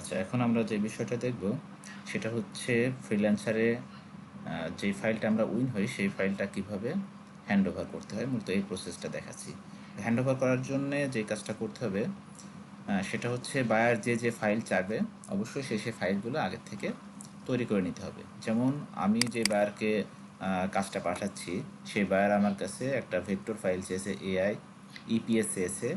আচ্ছা, এখন আমরা যে বিষয়টা দেখব সেটা হচ্ছে ফ্রিল্যান্সারে যেই ফাইলটা আমরা উইন হই সেই ফাইলটা কিভাবে হ্যান্ড ওভার করতে হয়, মূলত এই প্রসেসটা দেখাচ্ছি। হ্যান্ড ওভার করার জন্যে যে কাজটা করতে হবে সেটা হচ্ছে বায়ার যে ফাইল চাইবে অবশ্যই সেই ফাইলগুলো আগের থেকে তৈরি করে নিতে হবে। যেমন আমি যে বায়ারকে কাজটা পাঠাচ্ছি সেই বায়ার আমার কাছে একটা ভেক্টর ফাইল চেয়েছে, এআই ইপিএস চেয়েছে,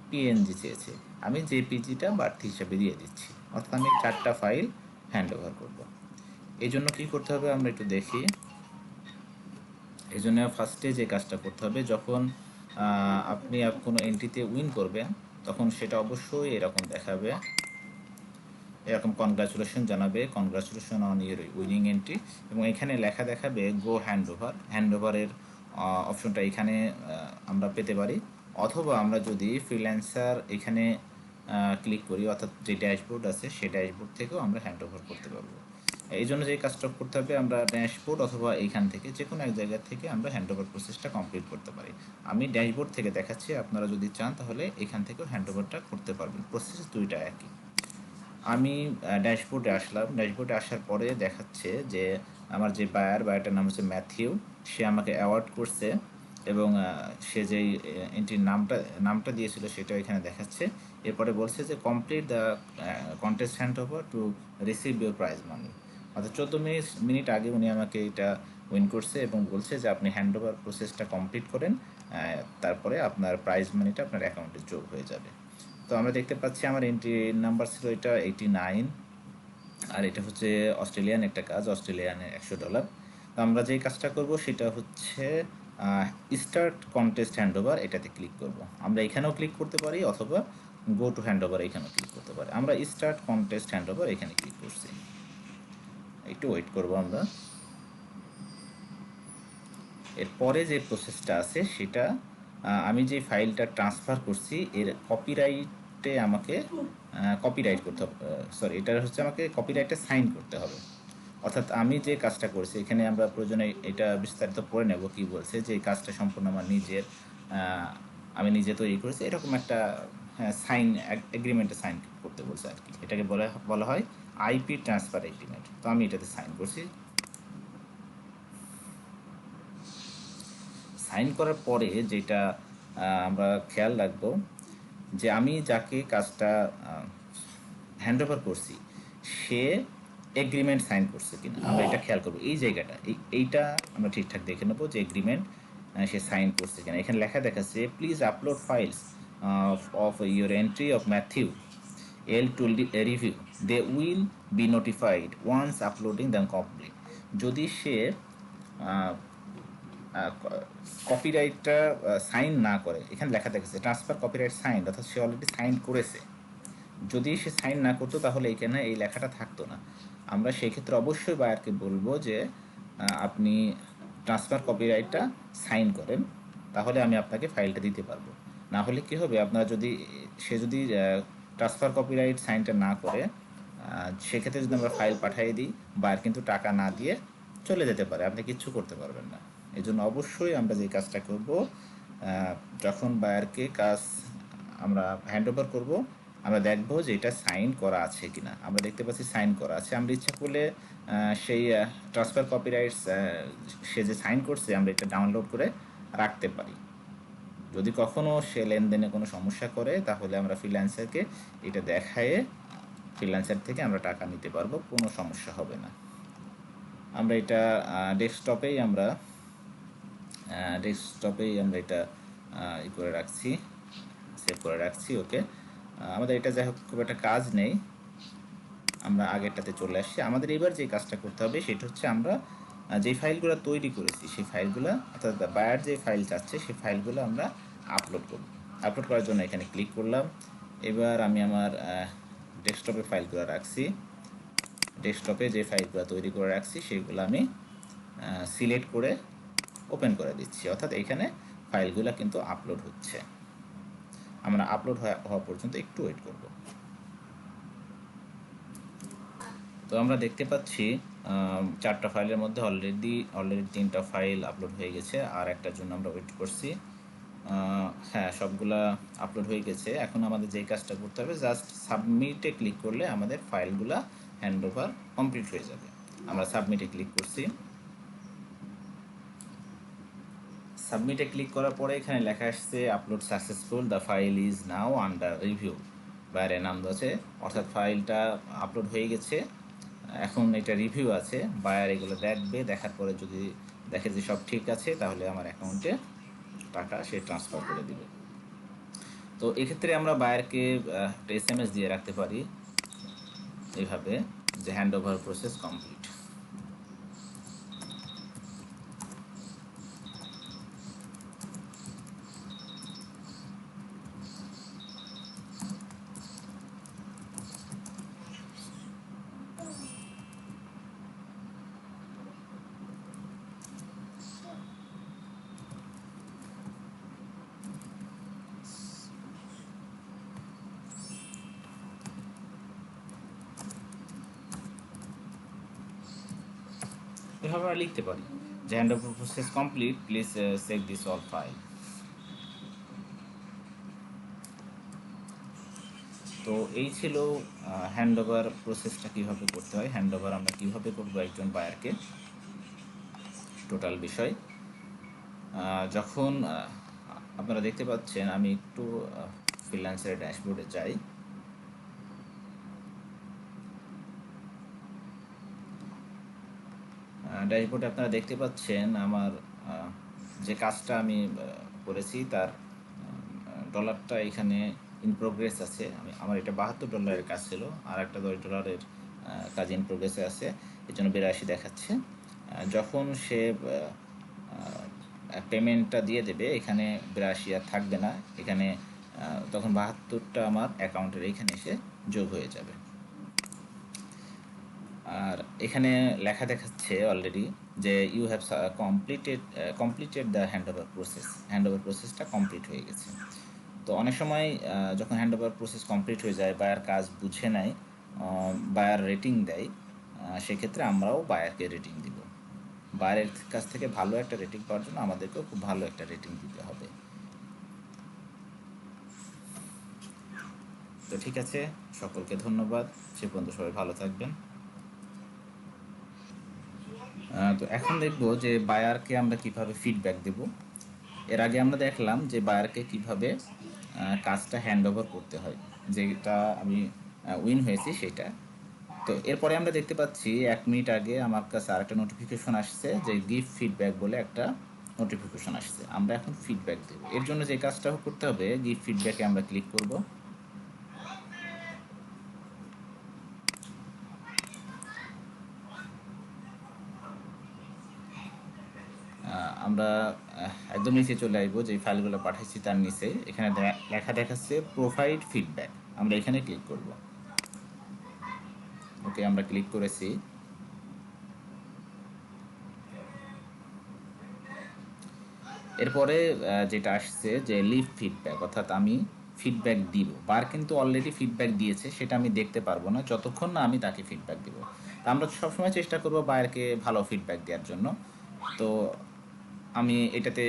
পিএনজি চেয়েছে। আমি জেপিজিটা বাড়তি হিসাবে দিয়ে দিচ্ছি, অর্থাৎ আমি 4টা ফাইল হ্যান্ড ওভার করবো। এই জন্য কী করতে হবে আমরা একটু দেখি। এই জন্য ফার্স্টে যে কাজটা করতে হবে, যখন আপনি কোনো এন্ট্রিতে উইন করবেন তখন সেটা অবশ্যই এরকম দেখাবে, এরকম কনগ্রাচুলেশন জানাবে, congratulation on your winning entry, এবং এখানে লেখা দেখাবে গো হ্যান্ড ওভার। হ্যান্ড ওভারের অপশনটা এখানে আমরা পেতে পারি, অথবা আমরা যদি ফ্রিল্যান্সার এখানে ক্লিক করি, অর্থাৎ যে ড্যাশবোর্ড আছে সেই ড্যাশবোর্ড থেকেও আমরা হ্যান্ড ওভার করতে পারবো। এই জন্য যে কাজটা করতে হবে, আমরা ড্যাশবোর্ড অথবা এইখান থেকে যে কোনো এক জায়গা থেকে আমরা হ্যান্ড ওভার প্রসেসটা কমপ্লিট করতে পারি। আমি ড্যাশবোর্ড থেকে দেখাচ্ছি, আপনারা যদি চান তাহলে এখান থেকেও হ্যান্ড ওভারটা করতে পারবেন। প্রসেস দুইটা একই। আমি ড্যাশবোর্ডে আসলাম। ড্যাশবোর্ডে আসার পরে দেখাচ্ছে যে আমার যে বায়ারটার নাম হচ্ছে ম্যাথিউ, সে আমাকে অ্যাওয়ার্ড করছে, এবং সে যেই এন্ট্রির নামটা দিয়েছিল সেটাও এখানে দেখাচ্ছে। এরপরে বলছে যে complete the contest hand over to receive your prize money. অর্থাৎ 14 মিনিট আগে উনি আমাকে এটা উইন করছে এবং বলছে যে আপনি হ্যান্ড ওভার প্রসেসটা কমপ্লিট করেন, তারপরে আপনার প্রাইজ মানিটা আপনার অ্যাকাউন্টে যোগ হয়ে যাবে। তো আমরা দেখতে পাচ্ছি আমার এন্ট্রি নাম্বার ছিল এটা 89, আর এটা হচ্ছে অস্ট্রেলিয়ান একটা কাজ, অস্ট্রেলিয়ানের $100। তো আমরা যেই কাজটা করব সেটা হচ্ছে স্টার্ট কন্টেস্ট হ্যান্ড ওভার, এটাতে ক্লিক করব। আমরা এখানেও ক্লিক করতে পারি অথবা গো টু হ্যান্ড ওভার এখানেও ক্লিক করতে পারি। আমরা স্টার্ট কন্টেস্ট হ্যান্ড ওভার এখানে ক্লিক করছি, একটু ওয়েট করব আমরা। এরপরে যে প্রসেসটা আছে সেটা, আমি যে ফাইলটা ট্রান্সফার করছি এর কপিরাইটে আমাকে কপিরাইট করতে হবে, সরি, এটা হচ্ছে আমাকে কপিরাইটে সাইন করতে হবে। অর্থাৎ আমি যে কাজটা করছি এখানে আমরা প্রয়োজনে এটা বিস্তারিত পড়ে নেব কি বলছে, যে এই কাজটা সম্পূর্ণ আমার নিজের, আমি নিজে তৈরি করেছি, এরকম একটা সাইন এগ্রিমেন্টে সাইন করতে বলছে আর কি। এটাকে বলা হয় আইপি ট্রান্সফার এগ্রিমেন্ট। তো আমি এটাতে সাইন করছি। সাইন করার পরে যেটা আমরা খেয়াল রাখবো যে আমি যাকে কাজটা হ্যান্ড ওভার করছি সে এগ্রিমেন্ট সাইন করছে কিনা, আমরা এটা খেয়াল করবো। এই জায়গাটা এইটা আমরা ঠিকঠাক দেখে নেবো যে এগ্রিমেন্ট সে সাইন করছে কিনা। এখানে লেখা দেখাচ্ছে please upload files of your entry of Matthew L to review, they will be notified once uploading the complete. যদি সে কপিরাইটটা সাইন না করে, এখানে লেখা দেখেছে ট্রান্সফার কপিরাইট সাইন, অর্থাৎ সে অলরেডি সাইন করেছে। যদি সে সাইন না করতো তাহলে এখানে এই লেখাটা থাকতো না। আমরা সেই ক্ষেত্রে অবশ্যই বায়ারকে বলবো যে আপনি ট্রান্সফার কপিরাইটটা সাইন করেন, তাহলে আমি আপনাকে ফাইলটা দিতে পারবো। না হলে কী হবে, আপনার সে যদি ট্রান্সফার কপিরাইট সাইনটা না করে, সেক্ষেত্রে যদি আমরা ফাইল পাঠিয়ে দিই, বায়ার কিন্তু টাকা না দিয়ে চলে যেতে পারে, আপনি কিচ্ছু করতে পারবেন না। এই জন্য অবশ্যই আমরা যে কাজটা করব, যখন বায়ারকে কাজ আমরা হ্যান্ড ওভার করবো, আমরা দেখবো যে এটা সাইন করা আছে কিনা। আমরা দেখতে পাচ্ছি সাইন করা আছে। আমরা ইচ্ছা করলে সেই ট্রান্সফার কপিরাইটস সে যে সাইন করছে আমরা এটা ডাউনলোড করে রাখতে পারি। যদি কখনও সে লেনদেনে কোনো সমস্যা করে তাহলে আমরা ফ্রিল্যান্সারকে এটা দেখায়ে ফ্রিল্যান্সার থেকে আমরা টাকা নিতে পারবো, কোনো সমস্যা হবে না। আমরা এটা ডেস্কটপেই আমরা এটা করে রাখছি, সেভ করে রাখছি। ওকে, আমাদের এটা যাই হোক খুব একটা কাজ নেই, আমরা আগেরটাতে চলে আসছি। আমাদের এবার যে কাজটা করতে হবে সেটা হচ্ছে আমরা যেই ফাইলগুলো তৈরি করেছি সেই ফাইলগুলো, অর্থাৎ বায়ার যে ফাইল চাচ্ছে সেই ফাইলগুলো আমরা আপলোড করব। আপলোড করার জন্য এখানে ক্লিক করলাম। এবার আমি আমার ডেস্কটপে ফাইলগুলো রাখছি, ডেস্কটপে যে ফাইলগুলো তৈরি করে রাখছি সেগুলো আমি সিলেক্ট করে ওপেন করে দিচ্ছি, অর্থাৎ এখানে ফাইলগুলো কিন্তু আপলোড হচ্ছে। আমরা আপলোড হওয়া পর্যন্ত একটু ওয়েট করব। তো আমরা দেখতে পাচ্ছি 4টা ফাইলের মধ্যে অলরেডি 3টা ফাইল আপলোড হয়ে গেছে, আর একটার জন্য আমরা ওয়েট করছি। হ্যাঁ, সবগুলা আপলোড হয়ে গেছে। এখন আমাদের যেই কাজটা করতে হবে, জাস্ট সাবমিটে ক্লিক করলে আমাদের ফাইলগুলা হ্যান্ড ওভার কমপ্লিট হয়ে যাবে। আমরা সাবমিটে ক্লিক করছি। সাবমিটে ক্লিক করার পরে এখানে লেখা আসছে upload successful, the file is now under review. বাইরে নাম আছে, অর্থাৎ ফাইলটা আপলোড হয়ে গেছে, এখন এটা রিভিউ আছে। বায়ার এগুলো দেখবে, দেখার পরে যদি দেখে যে সব ঠিক আছে, তাহলে আমার অ্যাকাউন্টে টাকা সে ট্রান্সফার করে দিবে। তো এক্ষেত্রে আমরা বায়ারকে একটা SMS দিয়ে রাখতে পারি এইভাবে, যে হ্যান্ড ওভার প্রসেস কমপ্লিট। এভাবে আমরা লিখতে পারি যে hand over process complete, please check this all file. তো এই ছিল হ্যান্ড ওভার প্রসেসটা কীভাবে করতে হয়, হ্যান্ড ওভার আমরা কীভাবে করবো একজন বায়ারকে, টোটাল বিষয়। যখন আপনারা দেখতে পাচ্ছেন, আমি একটু ফ্রিল্যান্সারের ড্যাশবোর্ডে যাই। ড্যাশবোর্ডে আপনারা দেখতে পাচ্ছেন আমার যে কাজটা আমি করেছি তার ডলারটা এখানে ইন প্রোগ্রেস আছে। আমার এটা $72 কাজ ছিল, আর একটা $10 কাজ ইন প্রোগ্রেসে আছে, এর জন্য 82 দেখাচ্ছে। যখন সে পেমেন্টটা দিয়ে দেবে, এখানে 82 আর থাকবে না, এখানে তখন 72টা আমার অ্যাকাউন্টের এইখানে এসে যোগ হয়ে যাবে। আর এখানে লেখা দেখাচ্ছে অলরেডি যে you have completed the hand over process, hand over প্রসেসটা কমপ্লিট হয়ে গেছে। তো অনেক সময় যখন হ্যান্ড ওভার প্রসেস কমপ্লিট হয়ে যায়, বায়ার কাজ বুঝে নেয়, বায়ার রেটিং দেয়, সেক্ষেত্রে আমরাও বায়ারকে রেটিং দিব। বায়ারের কাছ থেকে ভালো একটা রেটিং পাওয়ার জন্য আমাদেরকেও খুব ভালো একটা রেটিং দিতে হবে। তো ঠিক আছে, সকলকে ধন্যবাদ, সে পর্যন্ত সবাই ভালো থাকবেন। তো এখন দেখব যে বায়ারকে আমরা কিভাবে ফিডব্যাক দেব। এর আগে আমরা দেখলাম যে বায়ারকে কিভাবে কাজটা হ্যান্ড ওভার করতে হয়, যেটা আমি উইন হয়েছি সেটা। তো এরপরে আমরা দেখতে পাচ্ছি 1 মিনিট আগে আমার কাছে আরেকটা নোটিফিকেশন আসছে যে গিভ ফিডব্যাক বলে একটা নোটিফিকেশন আসছে। আমরা এখন ফিডব্যাক দেব। এর জন্য যে কাজটা করতে হবে, গিভ ফিডব্যাকে আমরা ক্লিক করব। আমরা একদম নিচে চলে আসবো, যে ফাইলগুলো পাঠাইছি তার নিচে এখানে লেখা দেখাচ্ছে প্রোভাইড ফিডব্যাক, আমরা এখানে ক্লিক করব। ওকে, আমরা ক্লিক করেছি। এরপরে যেটা আসছে যে লিভ ফিডব্যাক, অর্থাৎ আমি ফিডব্যাক দিব। বার কিন্তু অলরেডি ফিডব্যাক দিয়েছে, সেটা আমি দেখতে পারবো না যতক্ষণ না আমি তাকে ফিডব্যাক দিব। তা আমরা সবসময় চেষ্টা করবো বায়ারকে ভালো ফিডব্যাক দেওয়ার জন্য। তো আমি এটাতে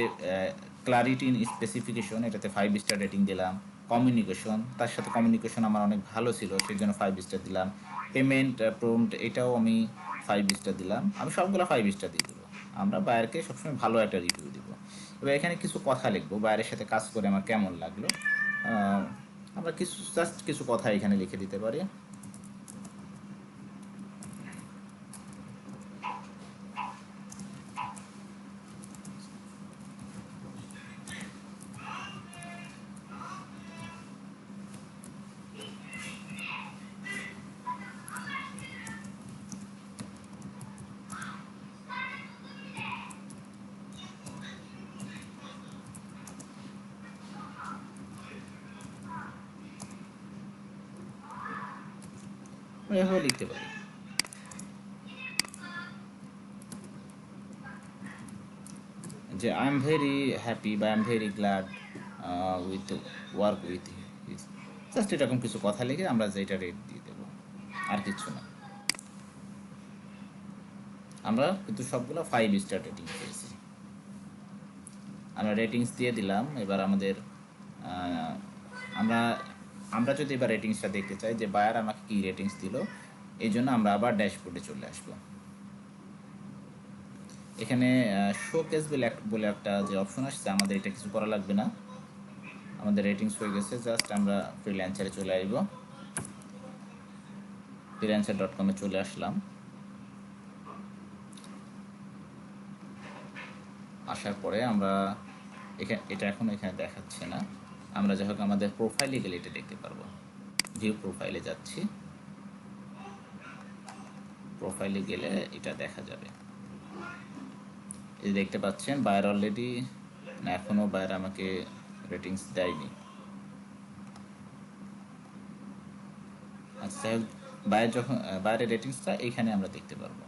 ক্লারিটি ইন স্পেসিফিকেশন, এটাতে 5 স্টার রেটিং দিলাম। কমিউনিকেশন, তার সাথে কমিউনিকেশন আমার অনেক ভালো ছিল, সেই জন্য 5 স্টার দিলাম। পেমেন্ট প্রম্পট, এটাও আমি 5 স্টার দিলাম। আমি সবগুলো 5 স্টার দিয়ে দেবো। আমরা বায়ারকে সবসময় ভালো একটা রিভিউ দিব। এবার এখানে কিছু কথা লিখবো, বায়ারের সাথে কাজ করে আমার কেমন লাগলো। আমরা জাস্ট কিছু কথা এখানে লিখে দিতে পারি। এভাবে লিখতে পারি যে আই এম ভেরি হ্যাপি বা I am very glad with work with his. Just এরকম কিছু কথা লিখে আমরা যেটা রেট দিয়ে দেবো, আর কিছু না। আমরা কিন্তু সবগুলো 5 স্টার রেটিং পেয়েছি। আমরা রেটিংস দিয়ে দিলাম। এবার আমাদের আমরা আমরা যদি এবার রেটিংসটা দেখতে চাই যে বায়ার আমাকে কী রেটিংস দিল, এই জন্য আমরা আবার ড্যাশবোর্ডে চলে আসব। এখানে শোকেস বলে একটা যে অপশন আসছে, আমাদের এটা কিছু করা লাগবে না, আমাদের রেটিংস হয়ে গেছে। জাস্ট আমরা ফ্রিল্যান্সারে চলে আসব, freelancer.com-এ চলে আসলাম। আসার পরে আমরা এটা এখন এখানে দেখাচ্ছে না, আমরা যাই হোক আমাদের প্রোফাইলে গেলে এটা দেখতে পারবো। ভিউ প্রোফাইলে যাচ্ছি, প্রোফাইলে গেলে এটা দেখা যাবে। এই দেখতে পাচ্ছেন বায়ার অলরেডি, না এখনও বায়ার আমাকে রেটিংস দেয়নি। আচ্ছা, বায়ার যখন বায়ারের রেটিংসটা এইখানে আমরা দেখতে পারবো।